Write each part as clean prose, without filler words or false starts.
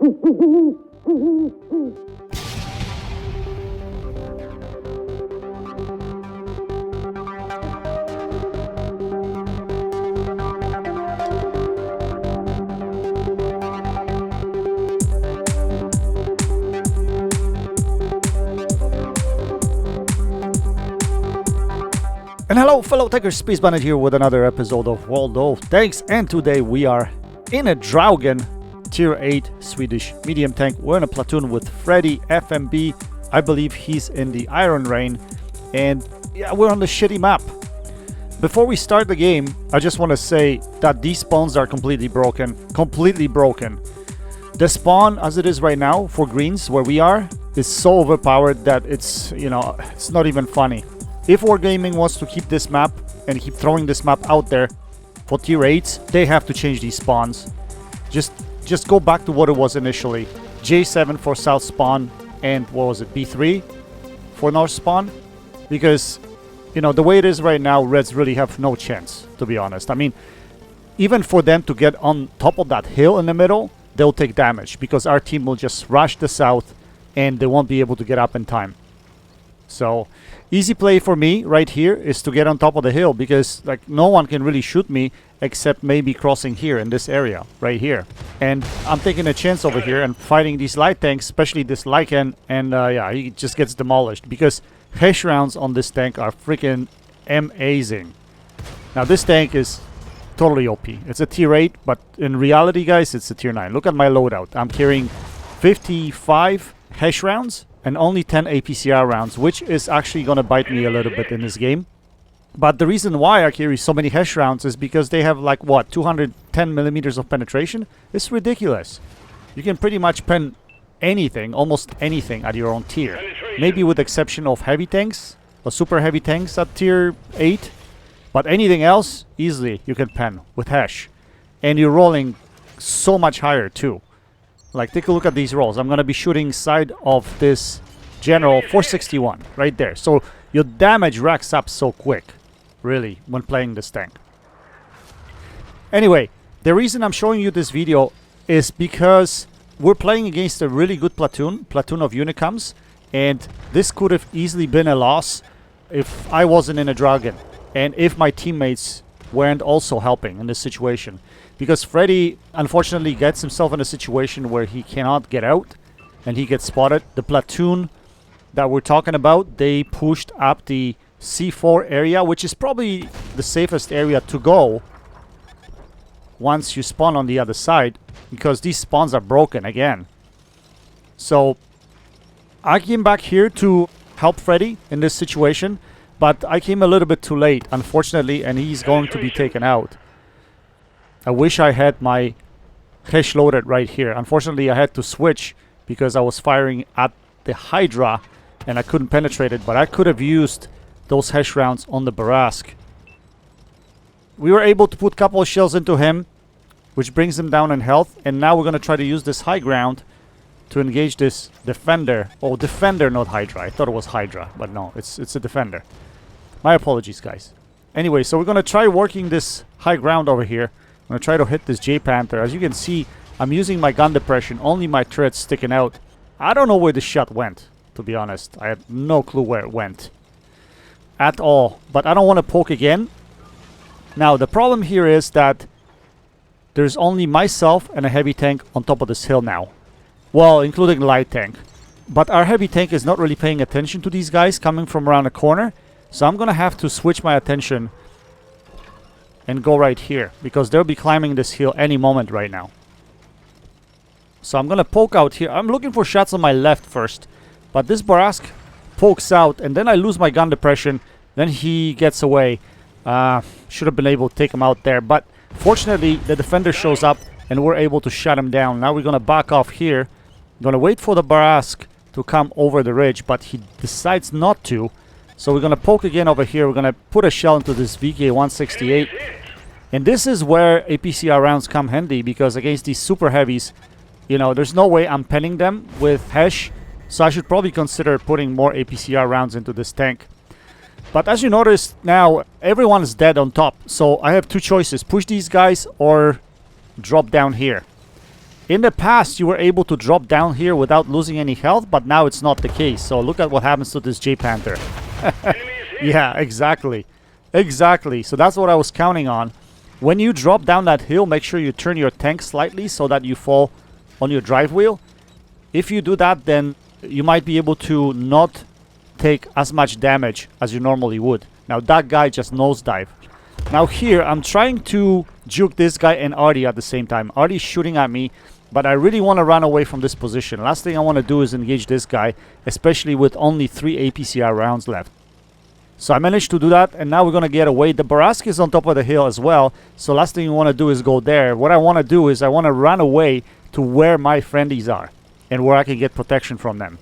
And hello fellow Techers, Space Bandit here with another episode of World of Tanks, and today we are in a Draugen tier 8 Swedish medium tank. We're in a platoon with Freddy FMB. I believe he's in the Iron Rain, and yeah, we're on the shitty map. Before we start the game, I just want to say that these spawns are completely broken. The spawn as it is right now for greens where we are is so overpowered that it's, you know, it's not even funny. If Wargaming wants to keep this map and keep throwing this map out there for tier 8s, they have to change these spawns. Just go back to what it was initially. J7 for south spawn, and what was it, B3 for north spawn? Because, you know, the way it is right now, Reds really have no chance, to be honest. I mean, even for them to get on top of that hill in the middle, they'll take damage because our team will just rush the south and they won't be able to get up in time. So easy play for me right here is to get on top of the hill, because like no one can really shoot me except maybe crossing here in this area right here. And I'm taking a chance over here and fighting these light tanks, especially this Lycan, and yeah, he just gets demolished because hash rounds on this tank are freaking amazing. Now this tank is totally OP. It's a tier 8, but in reality, guys, it's a tier 9. Look at my loadout. I'm carrying 55 hash rounds and only 10 APCR rounds, which is actually going to bite me a little bit in this game. But the reason why I carry so many hash rounds is because they have like, what, 210 millimeters of penetration? It's ridiculous. You can pretty much pen anything, almost anything at your own tier. Maybe with the exception of heavy tanks, or super heavy tanks at tier 8. But anything else, easily you can pen with hash. And you're rolling so much higher too. Like, take a look at these rolls. I'm going to be shooting side of this General 461 right there. So your damage racks up so quick, really, when playing this tank. Anyway, the reason I'm showing you this video is because we're playing against a really good platoon of Unicums, and this could have easily been a loss if I wasn't in a Draugen and if my teammates weren't also helping in this situation. Because Freddy unfortunately gets himself in a situation where he cannot get out and he gets spotted. The platoon that we're talking about, they pushed up the C4 area, which is probably the safest area to go once you spawn on the other side, because these spawns are broken again. So I came back here to help Freddy in this situation, but I came a little bit too late, unfortunately, and he's going to be taken out. I wish I had my hash loaded right here. Unfortunately, I had to switch because I was firing at the Hydra and I couldn't penetrate it, but I could have used those hash rounds on the Barask. We were able to put a couple of shells into him, which brings him down in health, and now we're going to try to use this high ground to engage this Defender. Oh, Defender, not Hydra. I thought it was Hydra, but no, it's a Defender. My apologies, guys. Anyway, so we're going to try working this high ground over here. I'm going to try to hit this J-Panther. As you can see, I'm using my gun depression, only my turret's sticking out. I don't know where the shot went, to be honest. I have no clue where it went at all. But I don't want to poke again. Now, the problem here is that there's only myself and a heavy tank on top of this hill now. Well, including the light tank. But our heavy tank is not really paying attention to these guys coming from around the corner. So I'm going to have to switch my attention and go right here, because they'll be climbing this hill any moment right now. So I'm gonna poke out here. I'm looking for shots on my left first, but this Barask pokes out and then I lose my gun depression. Then he gets away. Should have been able to take him out there, but fortunately the Defender shows up and we're able to shut him down. Now we're gonna back off here. I'm gonna wait for the Barask to come over the ridge, but he decides not to. So we're going to poke again over here. We're going to put a shell into this VK-168. And this is where APCR rounds come handy, because against these super heavies, you know, there's no way I'm penning them with hash. So I should probably consider putting more APCR rounds into this tank. But as you notice now, everyone is dead on top. So I have two choices. Push these guys or drop down here. In the past, you were able to drop down here without losing any health, but now it's not the case. So look at what happens to this J-Panther. Yeah, exactly. Exactly. So that's what I was counting on. When you drop down that hill, make sure you turn your tank slightly so that you fall on your drive wheel. If you do that, then you might be able to not take as much damage as you normally would. Now that guy just nosedive. Now here, I'm trying to juke this guy and Artie at the same time. Artie's shooting at me, but I really want to run away from this position. Last thing I want to do is engage this guy, especially with only 3 APCR rounds left. So I managed to do that, and now we're going to get away. The Barask is on top of the hill as well, so last thing you want to do is go there. What I want to do is I want to run away to where my friendies are and where I can get protection from them.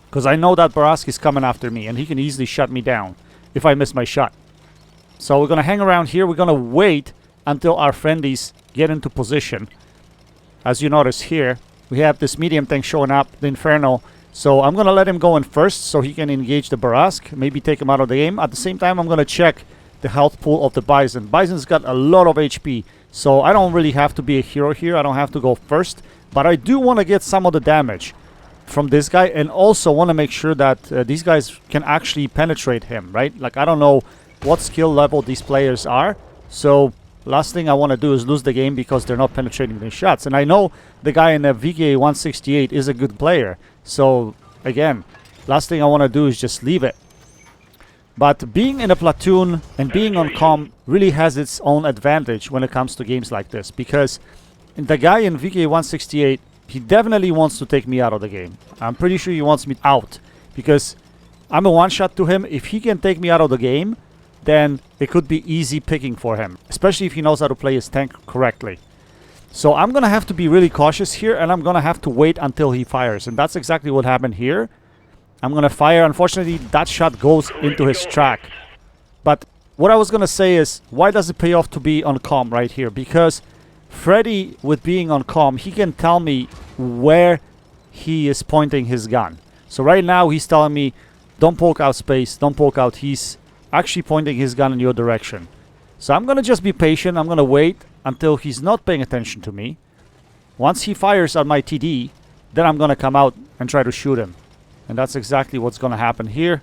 Because I know that Barask is coming after me, and he can easily shut me down if I miss my shot. So we're going to hang around here. We're going to wait until our friendies get into position. As you notice here, we have this medium tank showing up, the Inferno. So I'm going to let him go in first so he can engage the Barask, maybe take him out of the game. At the same time, I'm going to check the health pool of the Bison. Bison's got a lot of HP, so I don't really have to be a hero here. I don't have to go first, but I do want to get some of the damage from this guy, and also want to make sure that these guys can actually penetrate him, right? Like, I don't know what skill level these players are, so last thing I want to do is lose the game because they're not penetrating the shots. And I know the guy in the VK 168 is a good player, so again, last thing I want to do is just leave it. But being in a platoon and being on comm really has its own advantage when it comes to games like this, because the guy in VK 168, he definitely wants to take me out of the game. I'm pretty sure he wants me out, because I'm a one-shot to him. If he can take me out of the game, then it could be easy picking for him, especially if he knows how to play his tank correctly. So I'm going to have to be really cautious here, and I'm going to have to wait until he fires. And that's exactly what happened here. I'm going to fire. Unfortunately, that shot goes into his track. But what I was going to say is, why does it pay off to be on comm right here? Because Freddy, with being on comm, he can tell me where he is pointing his gun. So right now, he's telling me, don't poke out space, don't poke out. He's actually pointing his gun in your direction. So I'm going to just be patient. I'm going to wait until he's not paying attention to me. Once he fires at my TD, then I'm going to come out and try to shoot him. And that's exactly what's going to happen here.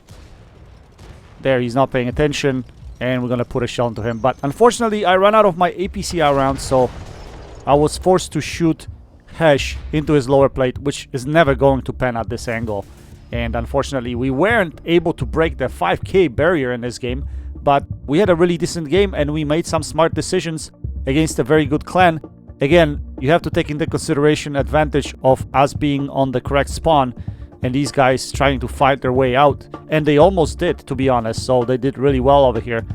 There, he's not paying attention, and we're going to put a shell into him. But unfortunately, I ran out of my APCR rounds, so I was forced to shoot Hesh into his lower plate, which is never going to pan at this angle. And unfortunately, we weren't able to break the 5k barrier in this game, but we had a really decent game, and we made some smart decisions against a very good clan. Again, you have to take into consideration advantage of us being on the correct spawn and these guys trying to fight their way out. And they almost did, to be honest, so they did really well over here.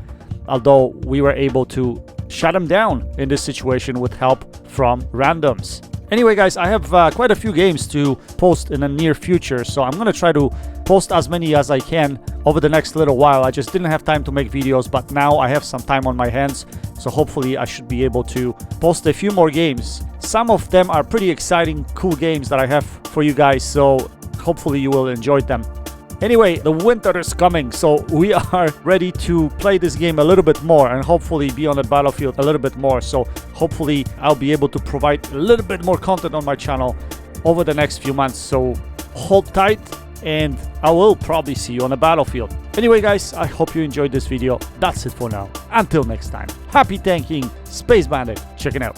Although we were able to shut them down in this situation with help from randoms. Anyway, guys, I have quite a few games to post in the near future, so I'm going to try to post as many as I can over the next little while. I just didn't have time to make videos, but now I have some time on my hands, so hopefully I should be able to post a few more games. Some of them are pretty exciting, cool games that I have for you guys, so hopefully you will enjoy them. Anyway, the winter is coming, so we are ready to play this game a little bit more and hopefully be on the battlefield a little bit more. So hopefully I'll be able to provide a little bit more content on my channel over the next few months. So hold tight, and I will probably see you on the battlefield. Anyway, guys, I hope you enjoyed this video. That's it for now. Until next time, happy tanking, Space Bandit, checking out.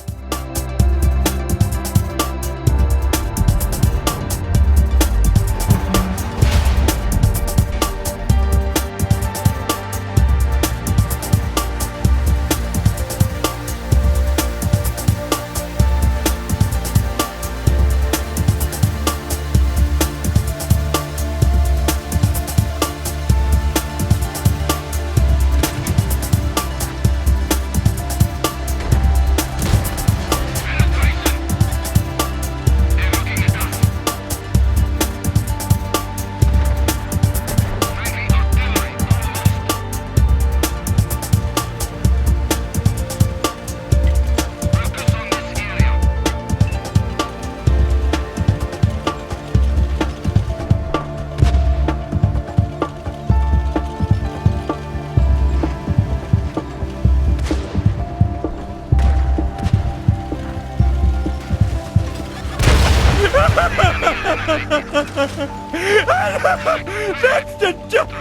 That's the joke!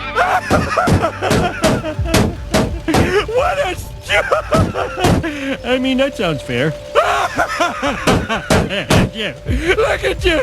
What a joke! I mean, that sounds fair. Yeah, look at you!